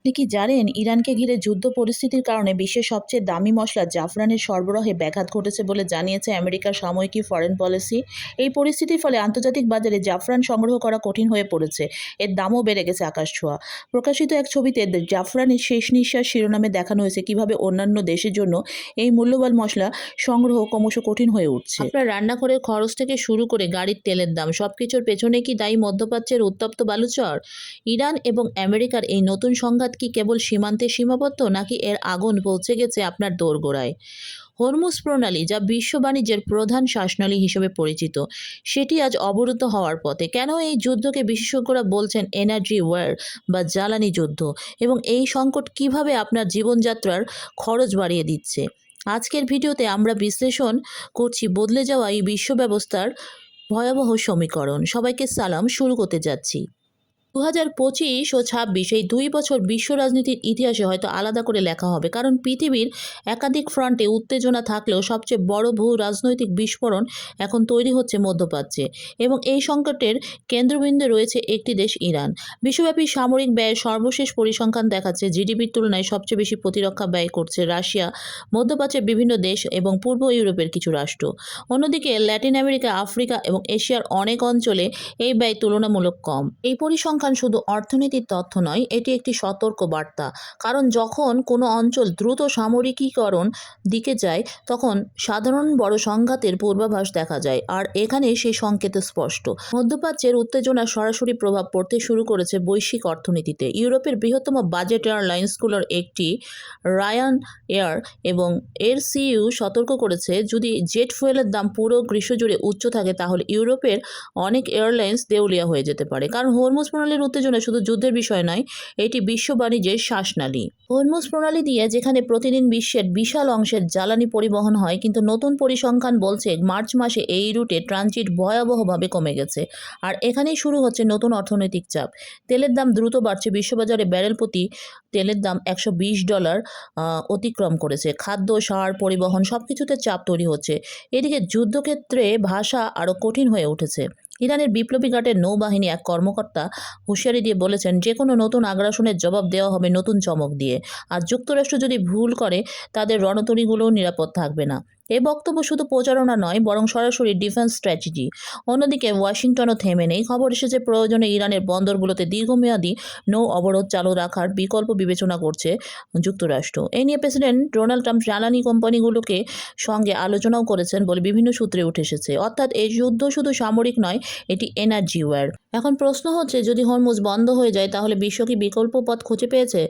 আপনি কি জানেন ইরানকে ঘিরে যুদ্ধ পরিস্থিতির কারণে বিশ্বের সবচেয়ে দামি মশলা জাফরানের সরবরাহে ব্যাঘাত ঘটেছে বলে জানিয়েছে আমেরিকার সাময়িকী ফরেন পলিসি। এই পরিস্থিতির ফলে আন্তর্জাতিক বাজারে জাফরান সংগ্রহ করা কঠিন হয়ে পড়েছে, এর দামও বেড়ে গেছে আকাশছোঁয়া। প্রকাশিত এক ছবিতে জাফরানের শেষ নিঃশ্বাস শিরোনামে দেখানো হয়েছে কিভাবে অন্যান্য দেশের জন্য এই মূল্যবান মশলা সংগ্রহ ক্রমশ কঠিন হয়ে উঠছে। আপনার রান্নাঘরের খরচ থেকে শুরু করে গাড়ির তেলের দাম সবকিছুর পেছনে কি দায়ী মধ্যপ্রাচ্যের উত্তপ্ত বালুচর? ইরান এবং আমেরিকার এই নতুন সংঘাত কি কেবল সীমান্তে সীমাবদ্ধ, নাকি এর আগুন পৌঁছে গেছে আপনার দোরগোড়ায়? হরমুজ প্রণালী, যা বিশ্ব বাণিজ্যের প্রধান শ্বাসনলী হিসেবে পরিচিত, সেটি আজ অবরুদ্ধ হওয়ার পথে। কেন এই যুদ্ধকে বিশেষজ্ঞরা বলছেন এনার্জি ওয়ার বা জ্বালানি যুদ্ধ, এবং এই সংকট কিভাবে আপনার জীবনযাত্রার খরচ বাড়িয়ে দিচ্ছে? আজকের ভিডিওতে আমরা বিশ্লেষণ করছি বদলে যাওয়া এই বিশ্ব ব্যবস্থার ভয়াবহ সমীকরণ। সবাইকে সালাম, শুরু করতে যাচ্ছি। 2025 ও 26 এই 2 বছর বিশ্ব রাজনীতির ইতিহাসে হয়তো আলাদা করে লেখা হবে, কারণ পৃথিবীর একাধিক ফ্রন্টে উত্তেজনা থাকলেও সবচেয়ে বড় রাজনৈতিক বিস্ফোরণ এখন তৈরি হচ্ছে মধ্যপ্রাচ্যে, এবং এই সংকটের কেন্দ্রবিন্দুতে রয়েছে একটি দেশ, ইরান। বিশ্বব্যাপী সামরিক ব্যয়ের সর্বশেষ পরিসংখ্যান দেখাচ্ছে জিডিপির তুলনায় সবচেয়ে বেশি প্রতিরক্ষা ব্যয় করছে রাশিয়া, মধ্যপ্রাচ্যের বিভিন্ন দেশ এবং পূর্ব ইউরোপের কিছু রাষ্ট্র। অন্যদিকে ল্যাটিন আমেরিকা, আফ্রিকা এবং এশিয়ার অনেক অঞ্চলে এই ব্যয় তুলনামূলক কম। এই পরিসংখ্যান শুধু অর্থনীতির তথ্য নয়, এটি একটি সতর্ক বার্তা। কারণ যখন কোনো অঞ্চল দ্রুত সামরিকীকরণ দিকে যায়, তখন সাধারণ বড় সংঘাতের পূর্বাভাস দেখা যায়, আর এখানে সেই সংকেত স্পষ্ট। মধ্যপ্রাচ্যের উত্তেজনার সরাসরি প্রভাব পড়তে শুরু করেছে বৈশ্বিক অর্থনীতিতে। ইউরোপের বৃহত্তম বাজেট এয়ারলাইন্সগুলোর একটি রায়ান এয়ার এবং এর সিইও সতর্ক করেছে, যদি জেট ফুয়েলের দাম পুরো গ্রীষ্ম জুড়ে উচ্চ থাকে, তাহলে ইউরোপের অনেক এয়ারলাইন্স দেউলিয়া হয়ে যেতে পারে। কারণ হরমুজ প্রণালীর উত্তেজনা শুধু যুদ্ধের বিষয় নয়, এটি বিশ্ব বাণিজ্যের শ্বাসনালী। হরমুজ প্রণালী দিয়ে যেখানে প্রতিদিন বিশ্বের বিশাল অংশের জ্বালানি পরিবহন হয়, কিন্তু নতুন পরিসংখ্যান বলছে মার্চ মাসে এই রুটে ট্রানজিট ভয়াবহভাবে কমে গেছে। আর এখানেই শুরু হচ্ছে নতুন অর্থনৈতিক চাপ। তেলের দাম দ্রুত বাড়ছে, বিশ্ববাজারে ব্যারেল প্রতি তেলের দাম $120 অতিক্রম করেছে। খাদ্য, সার, পরিবহন সবকিছুতে চাপ তৈরি হচ্ছে। এদিকে যুদ্ধক্ষেত্রে ভাষা আরও কঠিন হয়ে উঠেছে। ইরানের বিপ্লবী গার্ডের নৌবাহিনী এক কর্মকর্তা হুঁশিয়ারি দিয়ে বলেছেন, যে কোনো নতুন আগ্রাসনের জবাব দেওয়া হবে নতুন চমক দিয়ে, আর যুক্তরাষ্ট্র যদি ভুল করে, তাদের রণতরীগুলোও নিরাপদ থাকবে না। এই বক্তব্য শুধু প্রচারণা নয়, বরং সরাসরি ডিফেন্স স্ট্র্যাটেজি। অন্যদিকে ওয়াশিংটনও থেমে নেই। খবর এসেছে প্রয়োজনে ইরানের বন্দরগুলোতে দীর্ঘমেয়াদী নৌ অবরোধ চালু রাখার বিকল্প বিবেচনা করছে যুক্তরাষ্ট্র। এই নিয়ে প্রেসিডেন্ট ডোনাল্ড ট্রাম্প জ্বালানি কোম্পানিগুলোকে সঙ্গে আলোচনাও করেছেন বলে বিভিন্ন সূত্রে উঠে এসেছে। অর্থাৎ এই যুদ্ধ শুধু সামরিক নয়, এটি এনার্জি ওয়ার। এখন প্রশ্ন হচ্ছে, যদি হরমুজ বন্ধ হয়ে যায়, তাহলে বিশ্ব কি বিকল্প পথ খুঁজে পেয়েছে?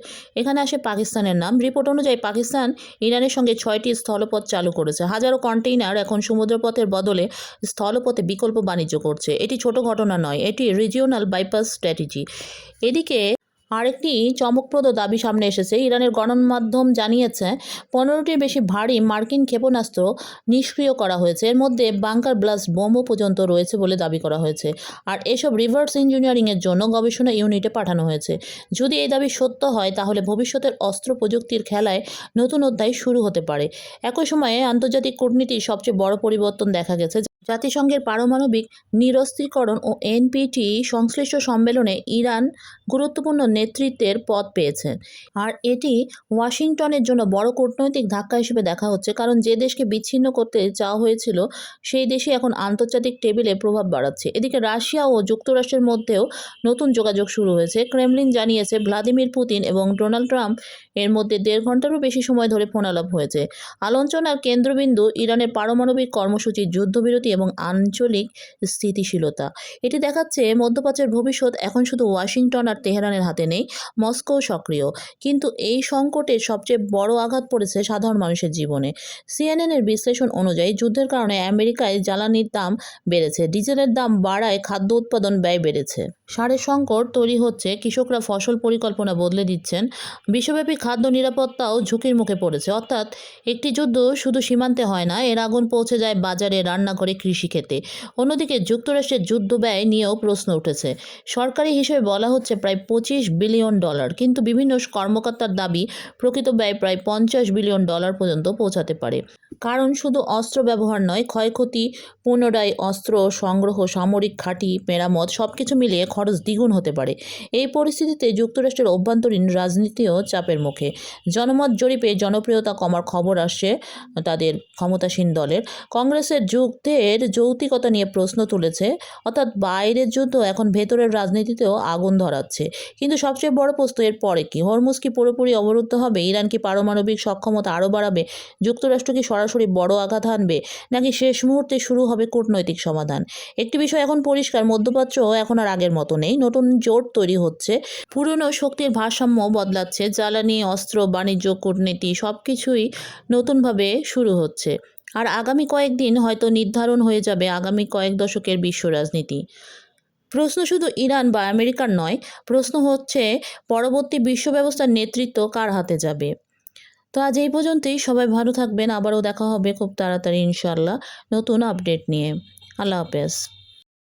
এখানে আসে পাকিস্তানের নাম। রিপোর্ট অনুযায়ী পাকিস্তান ইরানের সঙ্গে 6টি স্থলপথ চালু করেছে। হাজারো কন্টেইনার এখন সমুদ্রপথের বদলে স্থলপথে বিকল্প বাণিজ্য করছে। এটি ছোট ঘটনা নয়, এটি রিজিওনাল বাইপাস স্ট্র্যাটেজি। এদিকে আরেকটি চমকপ্রদ দাবি সামনে এসেছে। ইরানের গণমাধ্যম জানিয়েছে 15টির বেশি ভারী মার্কিন ক্ষেপণাস্ত্র নিষ্ক্রিয় করা হয়েছে। এর মধ্যে বাংকার ব্লাস্ট বোমও পর্যন্ত রয়েছে বলে দাবি করা হয়েছে। আর এসব রিভার্স ইঞ্জিনিয়ারিংয়ের জন্য গবেষণা ইউনিটে পাঠানো হয়েছে। যদি এই দাবি সত্য হয়, তাহলে ভবিষ্যতের অস্ত্র প্রযুক্তির খেলায় নতুন অধ্যায় শুরু হতে পারে। একই সময়ে আন্তর্জাতিক কূটনীতির সবচেয়ে বড় পরিবর্তন দেখা গেছে। জাতিসংঘের পারমাণবিক নিরস্ত্রীকরণ ও এনপিটি সংশ্লিষ্ট সম্মেলনে ইরান গুরুত্বপূর্ণ নেতৃত্বের পদ পেয়েছে। আর এটি ওয়াশিংটনের জন্য বড় কূটনৈতিক ধাক্কা হিসেবে দেখা হচ্ছে, কারণ যে দেশকে বিচ্ছিন্ন করতে চাওয়া হয়েছিল, সেই দেশই এখন আন্তর্জাতিক টেবিলে প্রভাব বাড়াচ্ছে। এদিকে রাশিয়া ও যুক্তরাষ্ট্রের মধ্যেও নতুন যোগাযোগ শুরু হয়েছে। ক্রেমলিন জানিয়েছে ভ্লাদিমির পুতিন এবং ডোনাল্ড ট্রাম্প এর মধ্যে 1.5 ঘন্টারও বেশি সময় ধরে ফোনালাপ হয়েছে। আলোচনার কেন্দ্রবিন্দু ইরানের পারমাণবিক কর্মসূচি, যুদ্ধবিরতি এবং আঞ্চলিক স্থিতিশীলতা। এটি দেখাচ্ছে মধ্যপ্রাচ্যের ভবিষ্যৎ এখন শুধু ওয়াশিংটন আর তেহরানের হাতে নেই, মস্কো সক্রিয়। কিন্তু এই সংকটের সবচেয়ে বড় আঘাত পড়েছে সাধারণ মানুষের জীবনে। সিএনএনের বিশ্লেষণ অনুযায়ী যুদ্ধের কারণে আমেরিকায় জ্বালানির দাম বেড়েছে, ডিজেলের দাম বাড়ায় খাদ্য উৎপাদন ব্যয় বেড়েছে। সারের সংকট তৈরি হচ্ছে, কৃষকরা ফসল পরিকল্পনা বদলে দিচ্ছেন। বিশ্বব্যাপী খাদ্য নিরাপত্তাও ঝুঁকির মুখে পড়েছে। অর্থাৎ একটি যুদ্ধ শুধু সীমান্তে হয় না, এর আগুন পৌঁছে যায় বাজারে, রান্নাঘরে, কৃষিক্ষেত্রে। অন্যদিকে যুক্তরাষ্ট্রের যুদ্ধ ব্যয় নিয়েও প্রশ্ন উঠেছে। সরকারি হিসেবে বলা হচ্ছে প্রায় $25 বিলিয়ন, কিন্তু বিভিন্ন কর্মকর্তার দাবি প্রকৃত ব্যয় প্রায় $50 বিলিয়ন পর্যন্ত পৌঁছাতে পারে। কারণ শুধু অস্ত্র ব্যবহার নয়, ক্ষয়ক্ষতি, পুনরায় অস্ত্র সংগ্রহ, সামরিক ঘাঁটি মেরামত সবকিছু মিলিয়ে খরচ দ্বিগুণ হতে পারে। এই পরিস্থিতিতে যুক্তরাষ্ট্রের অভ্যন্তরীণ রাজনীতিও চাপের মুখে। জনমত জরিপে জনপ্রিয়তা কমার খবর আসছে তাদের ক্ষমতাসীন দলের। কংগ্রেসের যুদ্ধের যৌক্তিকতা নিয়ে প্রশ্ন তুলেছে, অর্থাৎ বাইরের যুদ্ধ এখন ভেতরের রাজনীতিতেও আগুন ধরাচ্ছে। কিন্তু সবচেয়ে বড় প্রশ্ন এর পরে কি? হরমুজ কি পুরোপুরি অবরুদ্ধ হবে? ইরান কি পারমাণবিক সক্ষমতা আরও বাড়াবে? যুক্তরাষ্ট্র কি সরাসরি বড় আঘাত হানবে, নাকি শেষ মুহূর্তে শুরু হবে কূটনৈতিক সমাধান? একটি বিষয় এখন পরিষ্কার, মধ্যপ্রাচ্য এখন আর আগের মতো নেই। নতুন জোট তৈরি হচ্ছে, পুরনো শক্তির ভারসাম্য বদলাচ্ছে, জ্বালানি, অস্ত্র, বাণিজ্য, কূটনীতি সবকিছুই নতুনভাবে শুরু হচ্ছে। আর আগামী কয়েকদিন হয়তো নির্ধারণ হয়ে যাবে আগামী কয়েক দশকের বিশ্ব রাজনীতি। প্রশ্ন শুধু ইরান বা আমেরিকার নয়, প্রশ্ন হচ্ছে পরবর্তী বিশ্ব ব্যবস্থার নেতৃত্ব কার হাতে যাবে। তো আজ এই পর্যন্তই। সবাই ভালো থাকবেন। আবারও দেখা হবে খুব তাড়াতাড়ি ইনশাআল্লাহ নতুন আপডেট নিয়ে। আল্লাহ হাফেজ।